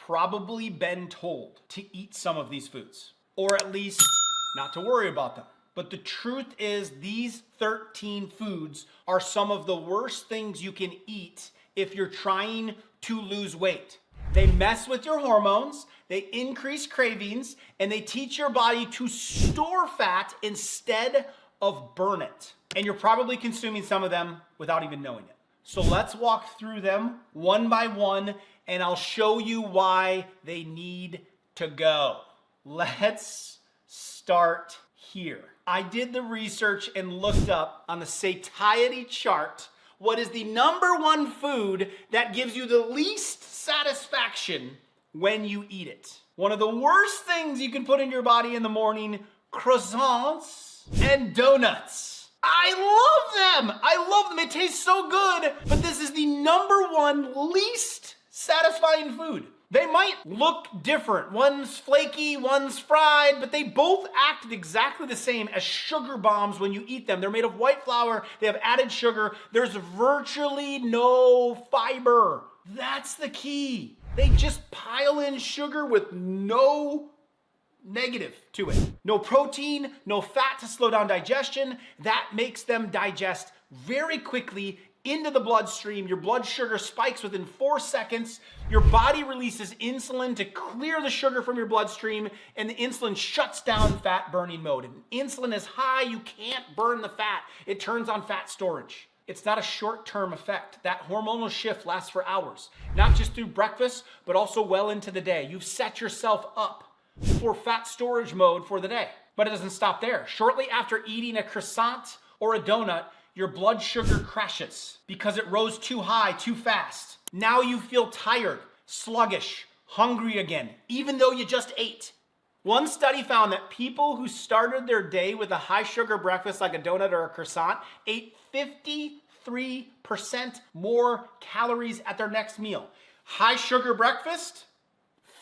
probably been told to eat some of these foods, or at least not to worry about them. But the truth is these 13 foods are some of the worst things you can eat if you're trying to lose weight. They mess with your hormones, they increase cravings, and they teach your body to store fat instead of burn it. And you're probably consuming some of them without even knowing it. So let's walk through them one by one, and I'll show you why they need to go. Let's start here. I did the research and looked up on the satiety chart what is the number one food that gives you the least satisfaction when you eat it. One of the worst things you can put in your body in the morning, croissants and donuts. I love them. I love them. It tastes so good, but this is the number one least satisfying food. They might look different. One's flaky, one's fried, but they both act exactly the same as sugar bombs when you eat them. They're made of white flour. They have added sugar. There's virtually no fiber. That's the key. They just pile in sugar with no negative to it. No protein, no fat to slow down digestion. That makes them digest very quickly into the bloodstream. Your blood sugar spikes within 4 seconds. Your body releases insulin to clear the sugar from your bloodstream, and the insulin shuts down fat burning mode. And insulin is high, you can't burn the fat. It turns on fat storage. It's not a short-term effect. That hormonal shift lasts for hours, not just through breakfast, but also well into the day. You've set yourself up for fat storage mode for the day. But it doesn't stop there. Shortly after eating a croissant or a donut, your blood sugar crashes because it rose too high too fast. Now you feel tired, sluggish, hungry again, even though you just ate. One study found that people who started their day with a high sugar breakfast like a donut or a croissant ate 53% more calories at their next meal. High sugar breakfast,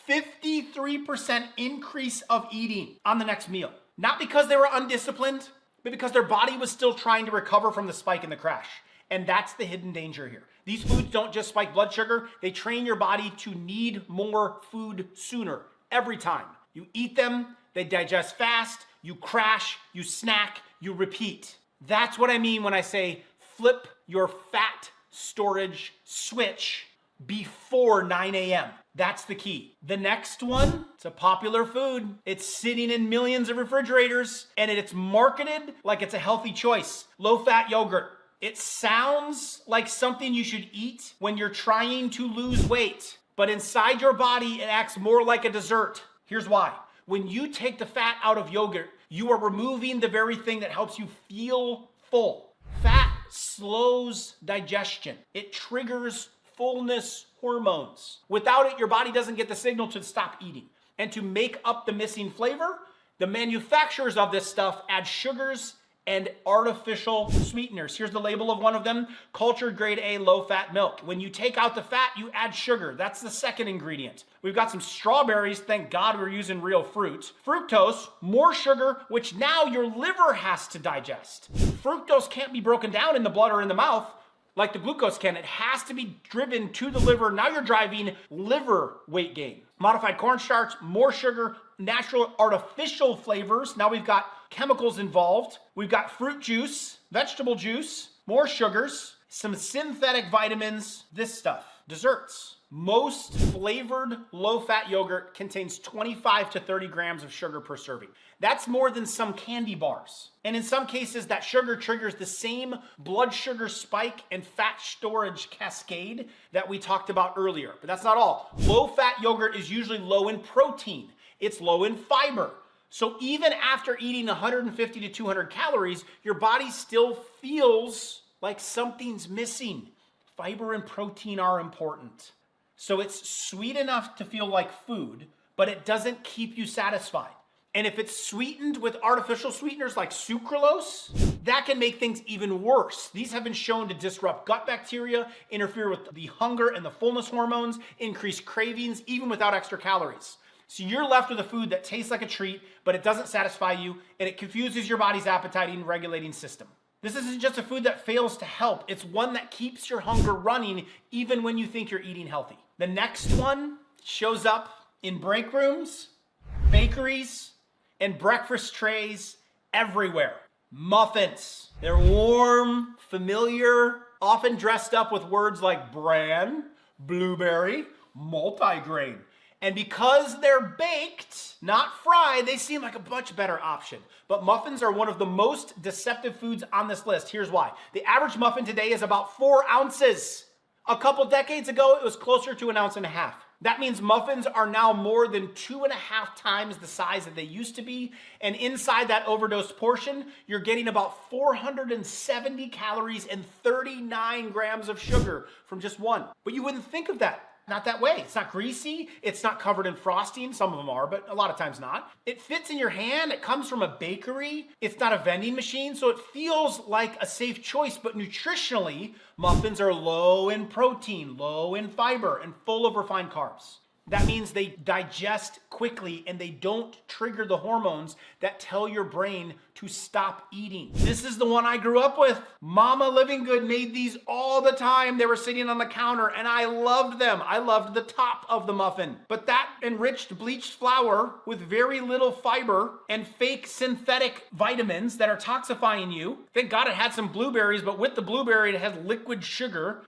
53% increase of eating on the next meal. Not because they were undisciplined, but because their body was still trying to recover from the spike and the crash. And that's the hidden danger here. These foods don't just spike blood sugar, they train your body to need more food sooner, every time. You eat them, they digest fast, you crash, you snack, you repeat. That's what I mean when I say flip your fat storage switch before 9 a.m. That's the key. The next one, it's a popular food. It's sitting in millions of refrigerators and it's marketed like it's a healthy choice. Low-fat yogurt. It sounds like something you should eat when you're trying to lose weight, but inside your body, it acts more like a dessert. Here's why. When you take the fat out of yogurt, you are removing the very thing that helps you feel full. Fat slows digestion. It triggers fullness hormones. Without it, your body doesn't get the signal to stop eating. And to make up the missing flavor, the manufacturers of this stuff add sugars and artificial sweeteners. Here's the label of one of them, cultured grade A low-fat milk. When you take out the fat, you add sugar. That's the second ingredient. We've got some strawberries. Thank God we're using real fruit. Fructose, more sugar, which now your liver has to digest. Fructose can't be broken down in the blood or in the mouth like the glucose can. It has to be driven to the liver. Now you're driving liver weight gain. Modified cornstarch, more sugar, natural artificial flavors. Now we've got chemicals involved. We've got fruit juice, vegetable juice, more sugars, some synthetic vitamins, this stuff. Desserts. Most flavored low-fat yogurt contains 25 to 30 grams of sugar per serving. That's more than some candy bars. And in some cases, that sugar triggers the same blood sugar spike and fat storage cascade that we talked about earlier. But that's not all. Low-fat yogurt is usually low in protein. It's low in fiber. So even after eating 150 to 200 calories, your body still feels like something's missing. Fiber and protein are important. So it's sweet enough to feel like food, but it doesn't keep you satisfied. And if it's sweetened with artificial sweeteners like sucralose, that can make things even worse. These have been shown to disrupt gut bacteria, interfere with the hunger and the fullness hormones, increase cravings, even without extra calories. So you're left with a food that tastes like a treat, but it doesn't satisfy you, and it confuses your body's appetite and regulating system. This isn't just a food that fails to help. It's one that keeps your hunger running even when you think you're eating healthy. The next one shows up in break rooms, bakeries, and breakfast trays everywhere. Muffins. They're warm, familiar, often dressed up with words like bran, blueberry, multigrain. And because they're baked, not fried, they seem like a much better option. But muffins are one of the most deceptive foods on this list. Here's why. The average muffin today is about 4 ounces. A couple decades ago, it was closer to 1.5 ounces. That means muffins are now more than 2.5 times the size that they used to be. And inside that overdosed portion, you're getting about 470 calories and 39 grams of sugar from just one. But you wouldn't think of that. Not that way. It's not greasy. It's not covered in frosting. Some of them are, but a lot of times not. It fits in your hand. It comes from a bakery. It's not a vending machine, so it feels like a safe choice, but nutritionally, muffins are low in protein, low in fiber, and full of refined carbs. That means they digest quickly and they don't trigger the hormones that tell your brain to stop eating. This is the one I grew up with. Mama Living Good made these all the time. They were sitting on the counter and I loved them. I loved the top of the muffin. But that enriched bleached flour with very little fiber and fake synthetic vitamins that are toxifying you. Thank God it had some blueberries, but with the blueberry it had liquid sugar,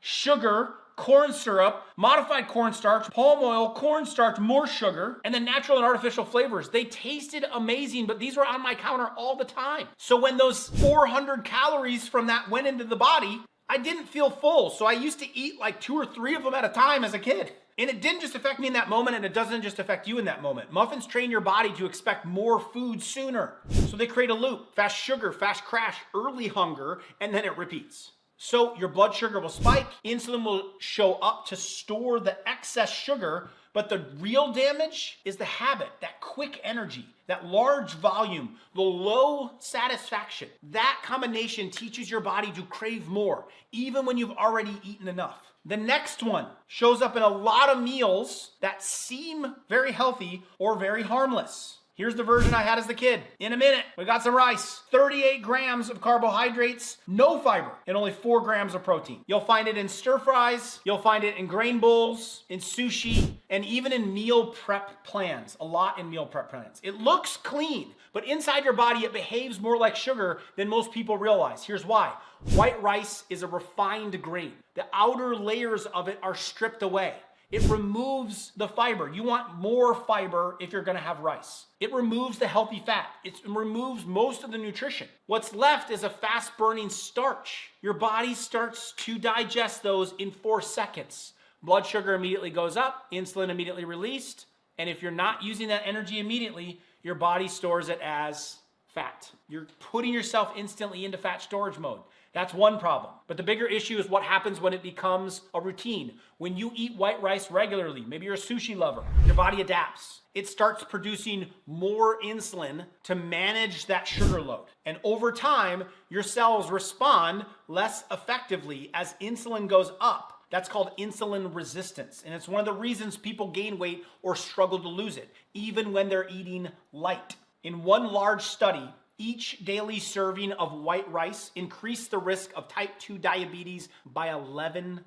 corn syrup, modified cornstarch, palm oil, cornstarch, more sugar, and then natural and artificial flavors. They tasted amazing, but these were on my counter all the time. So when those 400 calories from that went into the body, I didn't feel full. So I used to eat like 2 or 3 of them at a time as a kid. And it didn't just affect me in that moment, and it doesn't just affect you in that moment. Muffins train your body to expect more food sooner. So they create a loop: fast sugar, fast crash, early hunger, and then it repeats. So your blood sugar will spike, insulin will show up to store the excess sugar, but the real damage is the habit, that quick energy, that large volume, the low satisfaction. That combination teaches your body to crave more, even when you've already eaten enough. The next one shows up in a lot of meals that seem very healthy or very harmless. Here's the version I had as a kid. In a minute, we got some rice, 38 grams of carbohydrates, no fiber, and only 4 grams of protein. You'll find it in stir fries, you'll find it in grain bowls, in sushi, and even in meal prep plans. A lot in meal prep plans. It looks clean, but inside your body, it behaves more like sugar than most people realize. Here's why. White rice is a refined grain. The outer layers of it are stripped away. It removes the fiber. You want more fiber if you're gonna have rice. It removes the healthy fat. It removes most of the nutrition. What's left is a fast burning starch. Your body starts to digest those in 4 seconds. Blood sugar immediately goes up, insulin immediately released, and if you're not using that energy immediately, your body stores it as fat. You're putting yourself instantly into fat storage mode. That's one problem. But the bigger issue is what happens when it becomes a routine. When you eat white rice regularly, maybe you're a sushi lover, your body adapts. It starts producing more insulin to manage that sugar load. And over time, your cells respond less effectively as insulin goes up. That's called insulin resistance. And it's one of the reasons people gain weight or struggle to lose it, even when they're eating light. In one large study, each daily serving of white rice increased the risk of type 2 diabetes by 11%.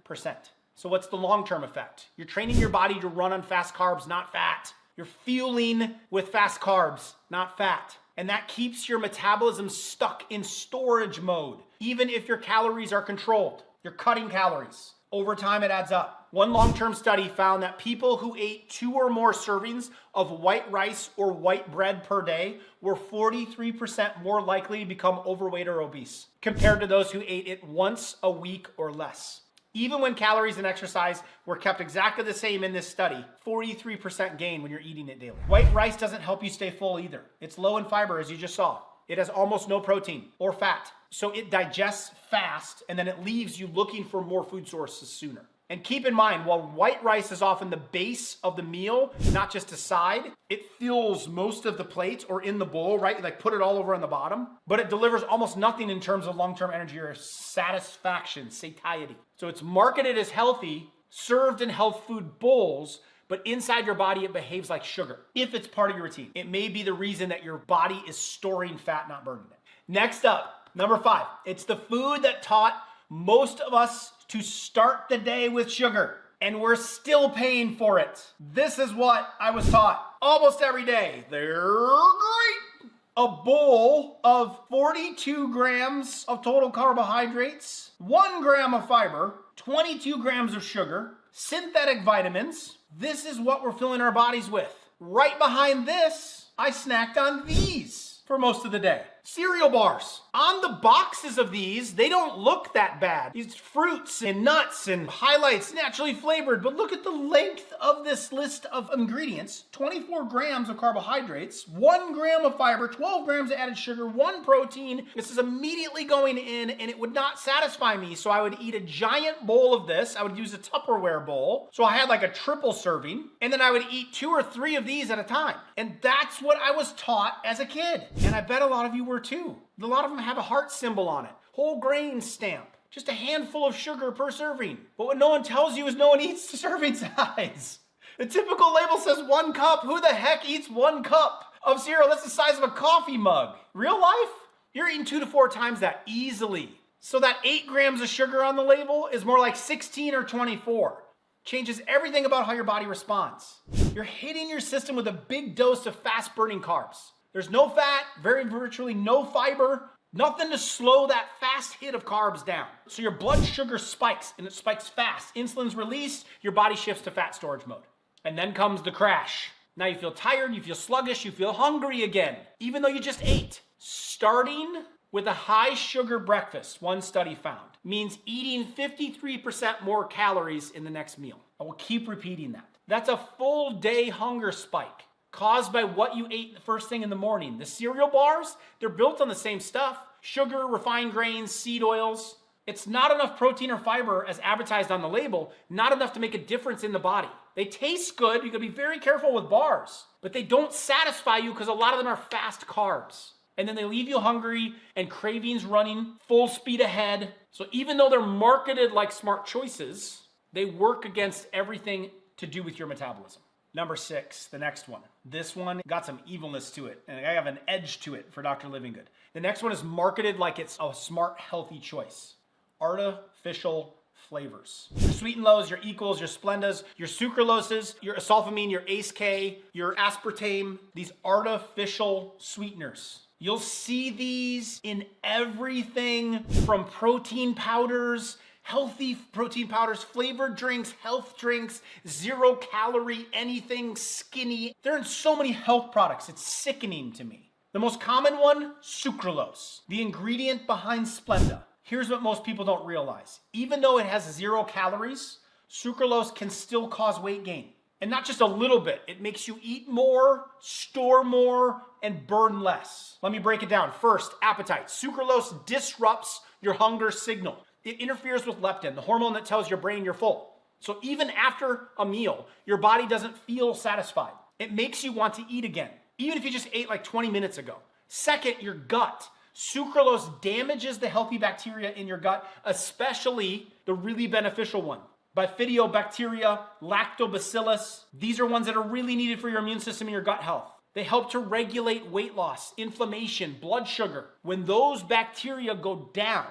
So what's the long-term effect? You're training your body to run on fast carbs, not fat. You're fueling with fast carbs, not fat. And that keeps your metabolism stuck in storage mode. Even if your calories are controlled, you're cutting calories. Over time, it adds up. One long-term study found that people who ate 2 or more servings of white rice or white bread per day were 43% more likely to become overweight or obese compared to those who ate it once a week or less. Even when calories and exercise were kept exactly the same in this study, 43% gain when you're eating it daily. White rice doesn't help you stay full either. It's low in fiber, as you just saw. It has almost no protein or fat. So it digests fast, and then it leaves you looking for more food sources sooner. And keep in mind, while white rice is often the base of the meal, not just a side, it fills most of the plate or in the bowl, right? Like put it all over on the bottom, but it delivers almost nothing in terms of long-term energy or satisfaction, satiety. So it's marketed as healthy, served in health food bowls, but inside your body, it behaves like sugar. If it's part of your routine, it may be the reason that your body is storing fat, not burning it. Next up, number 5, it's the food that taught most of us to start the day with sugar. and we're still paying for it. This is what I was taught almost every day. They're great. A bowl of 42 grams of total carbohydrates, 1 gram of fiber, 22 grams of sugar, synthetic vitamins. This is what we're filling our bodies with. Right behind this, I snacked on these for most of the day. Cereal bars. On the boxes of these, they don't look that bad. These fruits and nuts and highlights, naturally flavored, but look at the length of this list of ingredients. 24 grams of carbohydrates, 1 gram of fiber, 12 grams of added sugar, 1 protein. This is immediately going in, and it would not satisfy me, so I would eat a giant bowl of this. I would use a Tupperware bowl, so I had like a triple serving, and then I would eat 2 or 3 of these at a time. And that's what I was taught as a kid. And I bet a lot of you were too. A lot of them have a heart symbol on it. Whole grain stamp. Just a handful of sugar per serving. But what no one tells you is no one eats the serving size. The typical label says 1 cup. Who the heck eats 1 cup of cereal? That's the size of a coffee mug. Real life? You're eating 2 to 4 times that easily. So that 8 grams of sugar on the label is more like 16 or 24. Changes everything about how your body responds. You're hitting your system with a big dose of fast burning carbs. There's no fat, virtually no fiber, nothing to slow that fast hit of carbs down. So your blood sugar spikes, and it spikes fast. Insulin's released, your body shifts to fat storage mode. And then comes the crash. Now you feel tired, you feel sluggish, you feel hungry again, even though you just ate. Starting with a high sugar breakfast, one study found, means eating 53% more calories in the next meal. I will keep repeating that. That's a full day hunger spike, caused by what you ate the first thing in the morning. The cereal bars, they're built on the same stuff. Sugar, refined grains, seed oils. It's not enough protein or fiber as advertised on the label, not enough to make a difference in the body. They taste good, you gotta be very careful with bars, but they don't satisfy you because a lot of them are fast carbs. And then they leave you hungry and cravings running full speed ahead. So even though they're marketed like smart choices, they work against everything to do with your metabolism. Number 6, the next one. This one got some evilness to it, and I have an edge to it for Dr. Livinggood. The next one is marketed like it's a smart, healthy choice. Artificial flavors. Your sweet and lows, your equals, your splendas, your sucraloses, your asulfamine, your ACE-K, your aspartame, these artificial sweeteners. You'll see these in everything from protein powders, healthy protein powders, flavored drinks, health drinks, 0 calorie, anything skinny. They're in so many health products. It's sickening to me. The most common one, sucralose, the ingredient behind Splenda. Here's what most people don't realize. Even though it has 0 calories, sucralose can still cause weight gain. And not just a little bit. It makes you eat more, store more, and burn less. Let me break it down. First, appetite. Sucralose disrupts your hunger signal. It interferes with leptin, the hormone that tells your brain you're full. So even after a meal, your body doesn't feel satisfied. It makes you want to eat again, even if you just ate like 20 minutes ago. Second, your gut. Sucralose damages the healthy bacteria in your gut, especially the really beneficial one. Bifidobacteria, lactobacillus. These are ones that are really needed for your immune system and your gut health. They help to regulate weight loss, inflammation, blood sugar. When those bacteria go down,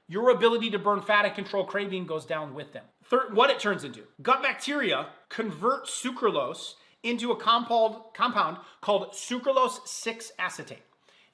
your ability to burn fat and control craving goes down with them. Third, what it turns into. Gut bacteria convert sucralose into a compound called sucralose 6-acetate.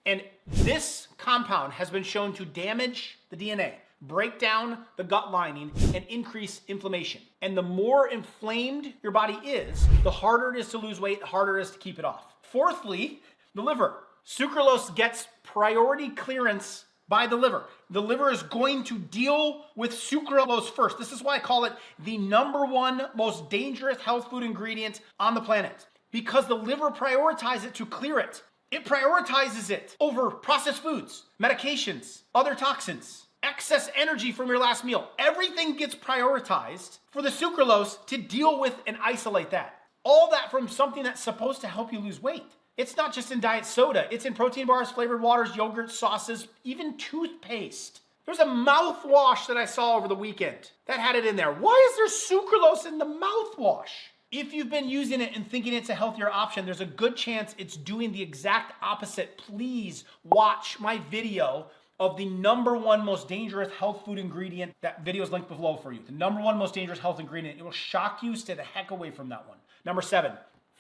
And this compound has been shown to damage the DNA, break down the gut lining, and increase inflammation. And the more inflamed your body is, the harder it is to lose weight, the harder it is to keep it off. Fourthly, the liver. Sucralose gets priority clearance by the liver. The liver is going to deal with sucralose first. This is why I call it the #1 most dangerous health food ingredient on the planet, because the liver prioritizes it to clear it. It prioritizes it over processed foods, medications, other toxins, excess energy from your last meal. Everything gets prioritized for the sucralose to deal with and isolate that. All that from something that's supposed to help you lose weight. It's not just in diet soda. It's in protein bars, flavored waters, yogurt, sauces, even toothpaste. There's a mouthwash that I saw over the weekend that had it in there. Why is there sucralose in the mouthwash? If you've been using it and thinking it's a healthier option, there's a good chance it's doing the exact opposite. Please watch my video of the number one most dangerous health food ingredient. That video is linked below for you. The number one most dangerous health ingredient. It will shock you. Stay the heck away from that one. Number 7,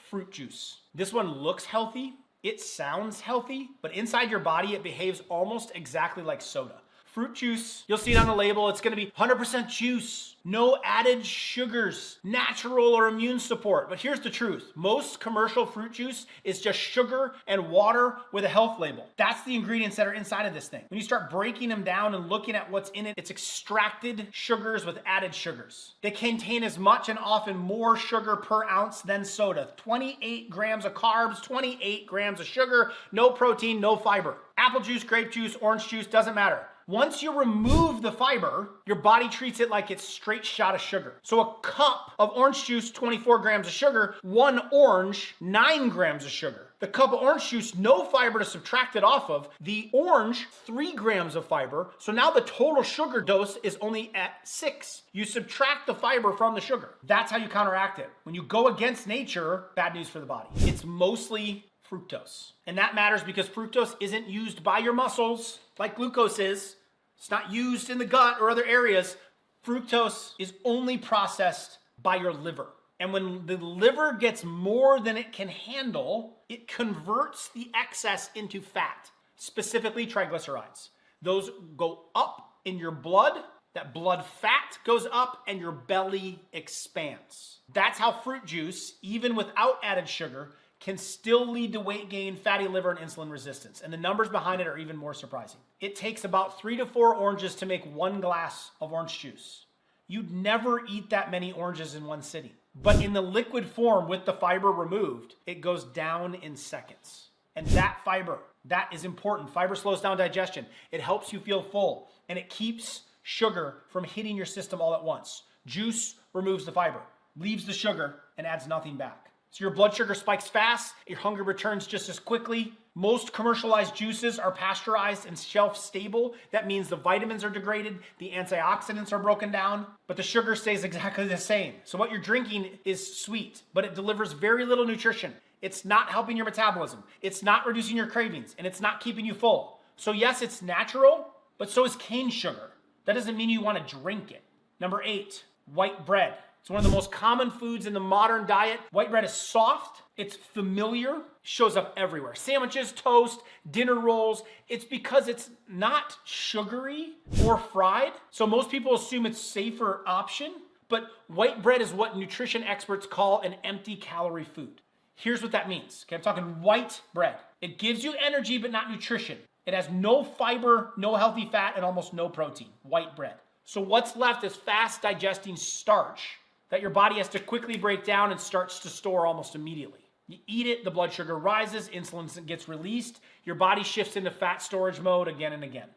fruit juice. This one looks healthy. It sounds healthy, but inside your body, it behaves almost exactly like soda. Fruit juice, you'll see it on the label. It's gonna be 100% juice, no added sugars, natural or immune support. But here's the truth. Most commercial fruit juice is just sugar and water with a health label. That's the ingredients that are inside of this thing. When you start breaking them down and looking at what's in it, it's extracted sugars with added sugars. They contain as much and often more sugar per ounce than soda. 28 grams of carbs, 28 grams of sugar, no protein, no fiber. Apple juice, grape juice, orange juice, doesn't matter. Once you remove the fiber, your body treats it like it's straight shot of sugar. So a cup of orange juice, 24 grams of sugar, 1 orange, 9 grams of sugar. The cup of orange juice, no fiber to subtract it off of. The orange, 3 grams of fiber. So now the total sugar dose is only at 6. You subtract the fiber from the sugar. That's how you counteract it. When you go against nature, bad news for the body. It's mostly fructose. And that matters because fructose isn't used by your muscles like glucose is. It's not used in the gut or other areas. Fructose is only processed by your liver. And when the liver gets more than it can handle, it converts the excess into fat, specifically triglycerides. Those go up in your blood. That blood fat goes up and your belly expands. That's how fruit juice, even without added sugar, can still lead to weight gain, fatty liver, and insulin resistance. And the numbers behind it are even more surprising. It takes about 3 to 4 oranges to make 1 glass of orange juice. You'd never eat that many oranges in one sitting. But in the liquid form with the fiber removed, it goes down in seconds. And that fiber, that is important. Fiber slows down digestion. It helps you feel full. And it keeps sugar from hitting your system all at once. Juice removes the fiber, leaves the sugar, and adds nothing back. So your blood sugar spikes fast, your hunger returns just as quickly. Most commercialized juices are pasteurized and shelf stable. That means the vitamins are degraded, the antioxidants are broken down, but the sugar stays exactly the same. So what you're drinking is sweet, but it delivers very little nutrition. It's not helping your metabolism. It's not reducing your cravings, and it's not keeping you full. So yes, it's natural, but so is cane sugar. That doesn't mean you want to drink it. Number 8, white bread. It's one of the most common foods in the modern diet. White bread is soft, it's familiar, shows up everywhere. Sandwiches, toast, dinner rolls. It's because it's not sugary or fried. So most people assume it's a safer option, but white bread is what nutrition experts call an empty calorie food. Here's what that means. Okay, I'm talking white bread. It gives you energy, but not nutrition. It has no fiber, no healthy fat, and almost no protein. White bread. So what's left is fast digesting starch that your body has to quickly break down and starts to store almost immediately. You eat it, the blood sugar rises, insulin gets released, your body shifts into fat storage mode again and again.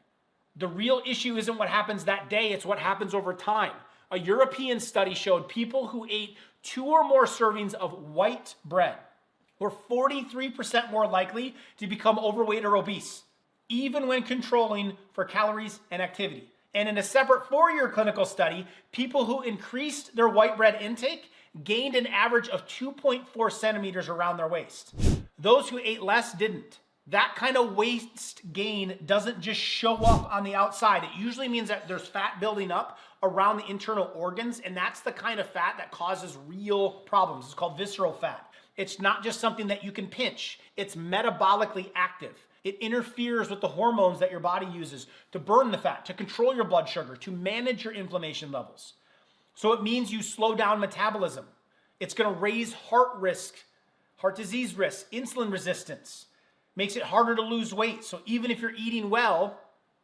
The real issue isn't what happens that day, it's what happens over time. A European study showed people who ate 2 or more servings of white bread were 43% more likely to become overweight or obese, even when controlling for calories and activity. And in a separate 4-year clinical study, people who increased their white bread intake gained an average of 2.4 centimeters around their waist. Those who ate less didn't. That kind of waist gain doesn't just show up on the outside. It usually means that there's fat building up around the internal organs, and that's the kind of fat that causes real problems. It's called visceral fat. It's not just something that you can pinch. It's metabolically active. It interferes with the hormones that your body uses to burn the fat, to control your blood sugar, to manage your inflammation levels. So it means you slow down metabolism. It's going to raise heart risk, heart disease risk, insulin resistance. Makes it harder to lose weight. So even if you're eating well,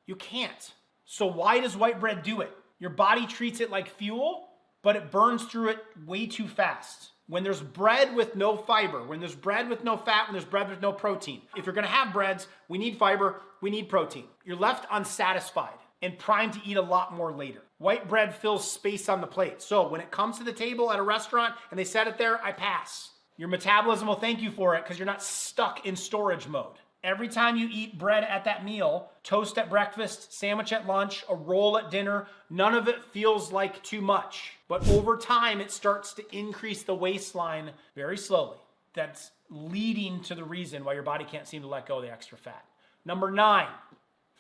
you can't. So why does white bread do it? Your body treats it like fuel, but it burns through it way too fast. When there's bread with no fiber, when there's bread with no fat, when there's bread with no protein. If you're gonna have breads, we need fiber, we need protein. You're left unsatisfied and primed to eat a lot more later. White bread fills space on the plate. So when it comes to the table at a restaurant and they set it there, I pass. Your metabolism will thank you for it because you're not stuck in storage mode. Every time you eat bread at that meal, toast at breakfast, sandwich at lunch, a roll at dinner, none of it feels like too much. But over time, it starts to increase the waistline very slowly. That's leading to the reason why your body can't seem to let go of the extra fat. Number 9,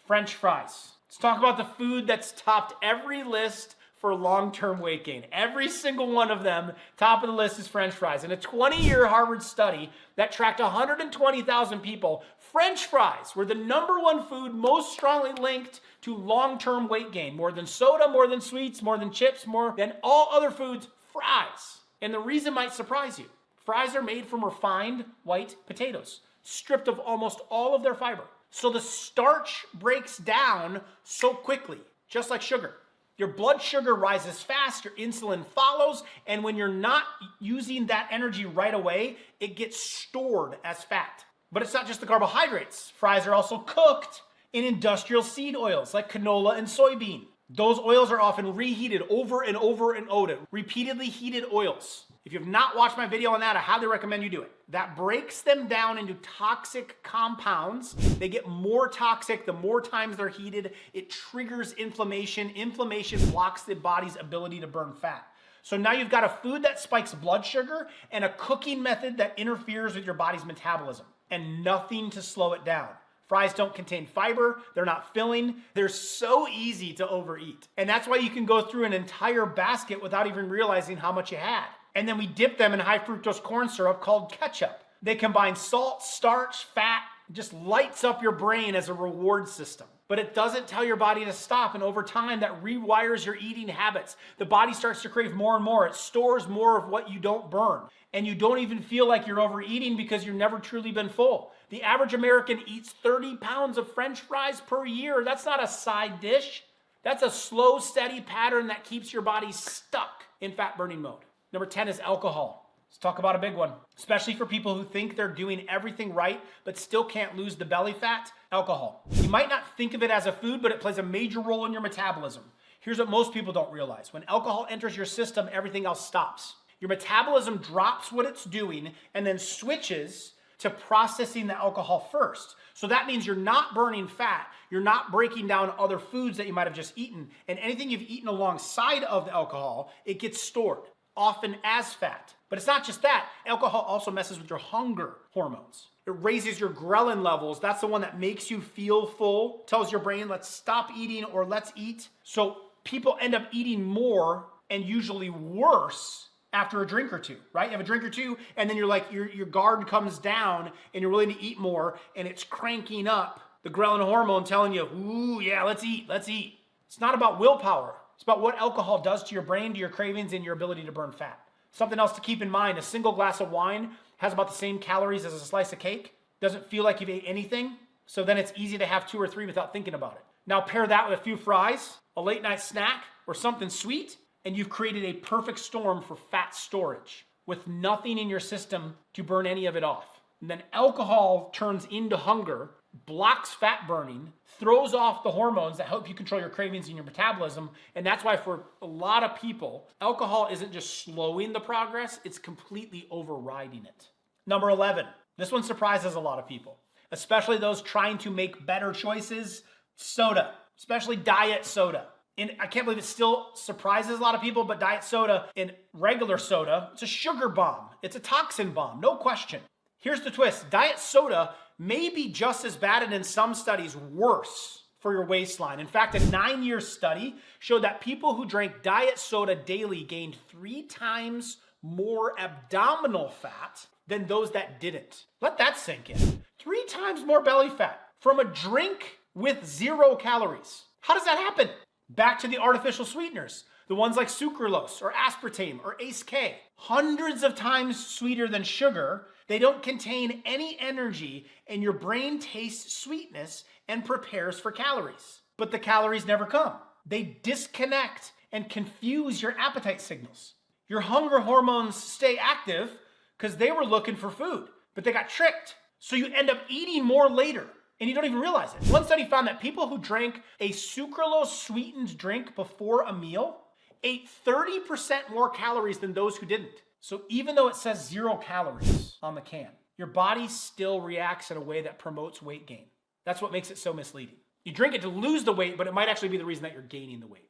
French fries. Let's talk about the food that's topped every list for long-term weight gain. Every single one of them, top of the list is French fries. In a 20-year Harvard study that tracked 120,000 people, French fries were the #1 food most strongly linked to long-term weight gain. More than soda, more than sweets, more than chips, more than all other foods, fries. And the reason might surprise you. Fries are made from refined white potatoes, stripped of almost all of their fiber. So the starch breaks down so quickly, just like sugar. Your blood sugar rises fast, your insulin follows, and when you're not using that energy right away, it gets stored as fat. But it's not just the carbohydrates. Fries are also cooked in industrial seed oils like canola and soybean. Those oils are often reheated over and over and over, repeatedly heated oils. If you have not watched my video on that, I highly recommend you do it. That breaks them down into toxic compounds. They get more toxic the more times they're heated. It triggers inflammation. Inflammation blocks the body's ability to burn fat. So now you've got a food that spikes blood sugar and a cooking method that interferes with your body's metabolism, and nothing to slow it down. Fries don't contain fiber, they're not filling, they're so easy to overeat. And that's why you can go through an entire basket without even realizing how much you had. And then we dip them in high fructose corn syrup called ketchup. They combine salt, starch, fat, just lights up your brain as a reward system. But it doesn't tell your body to stop, and over time that rewires your eating habits. The body starts to crave more and more. It stores more of what you don't burn. And you don't even feel like you're overeating because you've never truly been full. The average American eats 30 pounds of French fries per year. That's not a side dish. That's a slow, steady pattern that keeps your body stuck in fat burning mode. Number 10 is alcohol. Let's talk about a big one, especially for people who think they're doing everything right, but still can't lose the belly fat. Alcohol. You might not think of it as a food, but it plays a major role in your metabolism. Here's what most people don't realize. When alcohol enters your system, everything else stops. Your metabolism drops what it's doing and then switches to processing the alcohol first. So that means you're not burning fat, you're not breaking down other foods that you might have just eaten, and anything you've eaten alongside of the alcohol, it gets stored, often as fat. But it's not just that. Alcohol also messes with your hunger hormones. It raises your ghrelin levels. That's the one that makes you feel full, tells your brain, let's stop eating or let's eat. So people end up eating more and usually worse after a drink or two, right? You have a drink or two, and then you're like, your guard comes down and you're willing to eat more, and it's cranking up the ghrelin hormone telling you, ooh, yeah, let's eat, let's eat. It's not about willpower. It's about what alcohol does to your brain, to your cravings, and your ability to burn fat. Something else to keep in mind, a single glass of wine has about the same calories as a slice of cake. Doesn't feel like you've ate anything, so then it's easy to have 2 or 3 without thinking about it. Now pair that with a few fries, a late night snack, or something sweet, and you've created a perfect storm for fat storage with nothing in your system to burn any of it off. And then alcohol turns into hunger, blocks fat burning, throws off the hormones that help you control your cravings and your metabolism. And that's why for a lot of people, alcohol isn't just slowing the progress, it's completely overriding it. Number 11, this one surprises a lot of people, especially those trying to make better choices. Soda, especially diet soda. And I can't believe it still surprises a lot of people, but diet soda and regular soda, it's a sugar bomb. It's a toxin bomb, no question. Here's the twist. Diet soda may be just as bad and in some studies worse for your waistline. In fact, a 9-year study showed that people who drank diet soda daily gained 3 times more abdominal fat than those that didn't. Let that sink in. 3 times more belly fat from a drink with 0 calories. How does that happen? Back to the artificial sweeteners, the ones like sucralose or aspartame or ACE-K. Hundreds of times sweeter than sugar. They don't contain any energy, and your brain tastes sweetness and prepares for calories. But the calories never come. They disconnect and confuse your appetite signals. Your hunger hormones stay active because they were looking for food, but they got tricked. So you end up eating more later, and you don't even realize it. One study found that people who drank a sucralose-sweetened drink before a meal ate 30% more calories than those who didn't. So even though it says 0 calories on the can, your body still reacts in a way that promotes weight gain. That's what makes it so misleading. You drink it to lose the weight, but it might actually be the reason that you're gaining the weight.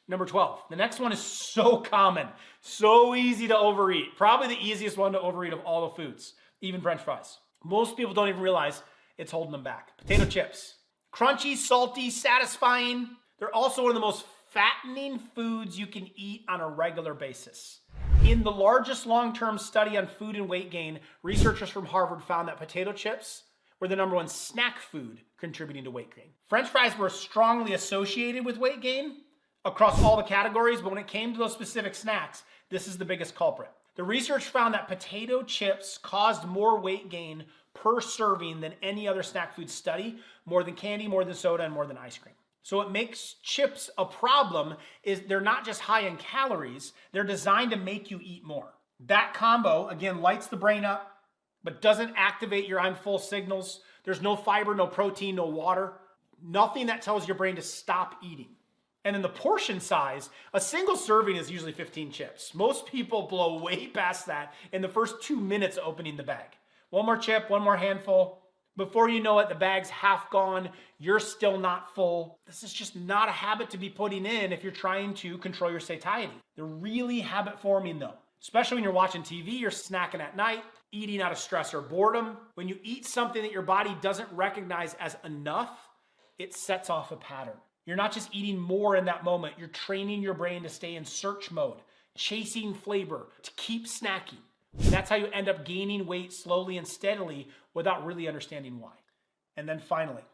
Number 12, the next one is so common, so easy to overeat. Probably the easiest one to overeat of all the foods, even French fries. Most people don't even realize it's holding them back. Potato chips. Crunchy, salty, satisfying. They're also one of the most fattening foods you can eat on a regular basis. In the largest long-term study on food and weight gain, researchers from Harvard found that potato chips were the #1 snack food contributing to weight gain. French fries were strongly associated with weight gain across all the categories, but when it came to those specific snacks, this is the biggest culprit. The research found that potato chips caused more weight gain per serving than any other snack food study, more than candy, more than soda, and more than ice cream. So what makes chips a problem is they're not just high in calories, they're designed to make you eat more. That combo, again, lights the brain up, but doesn't activate your I'm full signals. There's no fiber, no protein, no water, nothing that tells your brain to stop eating. And then the portion size, a single serving is usually 15 chips. Most people blow way past that in the first 2 minutes of opening the bag. One more chip, one more handful. Before you know it, the bag's half gone. You're still not full. This is just not a habit to be putting in if you're trying to control your satiety. They're really habit forming though, especially when you're watching TV, you're snacking at night, eating out of stress or boredom. When you eat something that your body doesn't recognize as enough, it sets off a pattern. You're not just eating more in that moment. You're training your brain to stay in search mode, chasing flavor, to keep snacking. And that's how you end up gaining weight slowly and steadily without really understanding why. And then finally,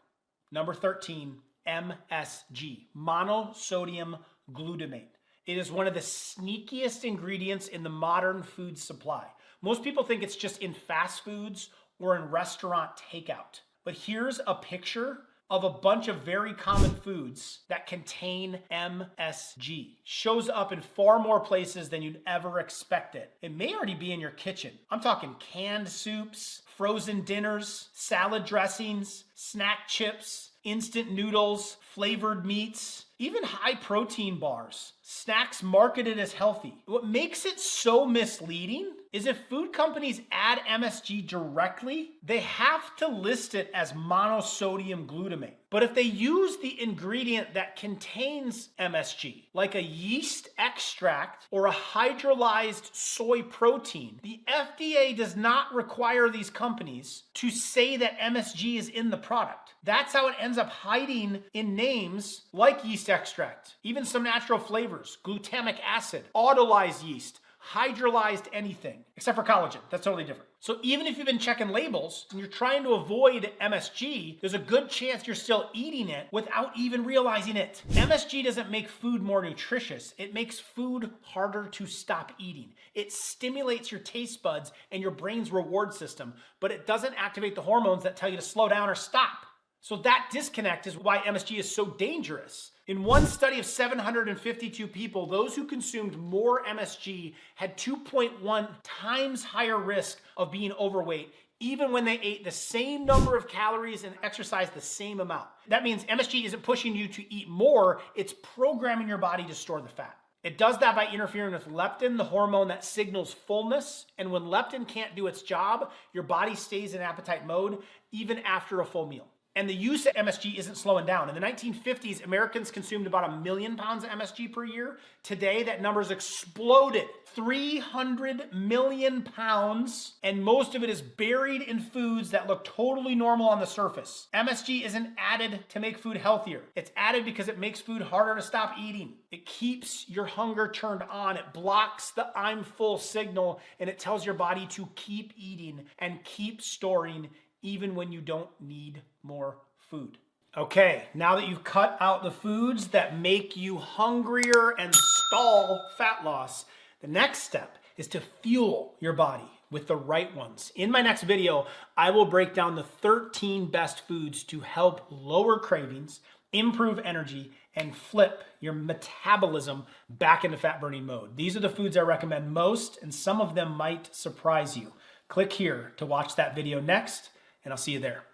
number 13, MSG, monosodium glutamate. It is one of the sneakiest ingredients in the modern food supply. Most people think it's just in fast foods or in restaurant takeout. But here's a picture of a bunch of very common foods that contain MSG. Shows up in far more places than you'd ever expect it. It may already be in your kitchen. I'm talking canned soups, frozen dinners, salad dressings, snack chips, instant noodles, flavored meats, even high protein bars, snacks marketed as healthy. What makes it so misleading is if food companies add MSG directly, they have to list it as monosodium glutamate. But if they use the ingredient that contains MSG, like a yeast extract or a hydrolyzed soy protein, the FDA does not require these companies to say that MSG is in the product. That's how it ends up hiding in names like yeast extract, even some natural flavors, glutamic acid, autolyzed yeast, hydrolyzed anything, except for collagen. That's totally different. So even if you've been checking labels and you're trying to avoid MSG, there's a good chance you're still eating it without even realizing it. MSG doesn't make food more nutritious. It makes food harder to stop eating. It stimulates your taste buds and your brain's reward system, but it doesn't activate the hormones that tell you to slow down or stop. So that disconnect is why MSG is so dangerous. In one study of 752 people, those who consumed more MSG had 2.1 times higher risk of being overweight, even when they ate the same number of calories and exercised the same amount. That means MSG isn't pushing you to eat more, it's programming your body to store the fat. It does that by interfering with leptin, the hormone that signals fullness. And when leptin can't do its job, your body stays in appetite mode even after a full meal. And the use of MSG isn't slowing down. In the 1950s, Americans consumed about 1 million pounds of MSG per year. Today, that number's exploded. 300 million pounds, and most of it is buried in foods that look totally normal on the surface. MSG isn't added to make food healthier. It's added because it makes food harder to stop eating. It keeps your hunger turned on. It blocks the I'm full signal, and it tells your body to keep eating and keep storing even when you don't need more food. Okay, now that you've cut out the foods that make you hungrier and stall fat loss, the next step is to fuel your body with the right ones. In my next video, I will break down the 13 best foods to help lower cravings, improve energy, and flip your metabolism back into fat burning mode. These are the foods I recommend most, and some of them might surprise you. Click here to watch that video next, and I'll see you there.